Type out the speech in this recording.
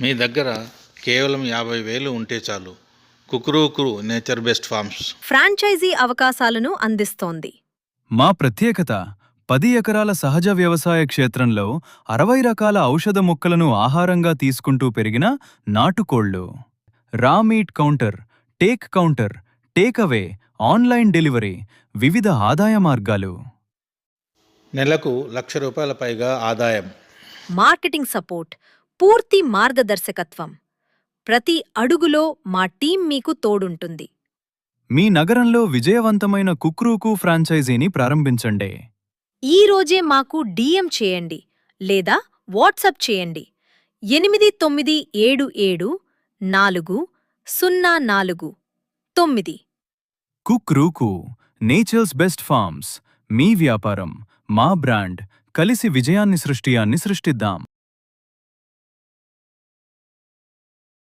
మీ దగ్గర కేవలం 50,000 ఉంటే చాలు. కుకురూకు నేచర్ బెస్ట్ ఫార్మ్స్ ఫ్రాంచైజీ అవకాశాలను అందిస్తోంది. మా ప్రత్యేకత 10 ఎకరాల సహజ వ్యవసాయ క్షేత్రంలో 60 రకాల ఔషధ మొక్కలను ఆహారంగా తీసుకుంటూ పెరిగిన నాటుకోళ్లు. రా meet counter, take away, online delivery, వివిధ ఆదాయ మార్గాలు. నెలకు ₹1,00,000 పైగా ఆదాయం. మార్కెటింగ్ సపోర్ట్, పూర్తి మార్గదర్శకత్వం. ప్రతి అడుగులో మా టీం మీకు తోడుంటుంది. మీ నగరంలో విజయవంతమైన కుక్రూకు ఫ్రాంచైజీని ప్రారంభించండి. ఈ రోజే మాకు DM చేయండి లేదా వాట్సాప్ చేయండి. 8977 40449. కుక్రూకు నేచర్స్ బెస్ట్ ఫార్మ్స్. మీ వ్యాపారం, మా బ్రాండ్, కలిసి విజయాన్ని సృష్టిద్దాం.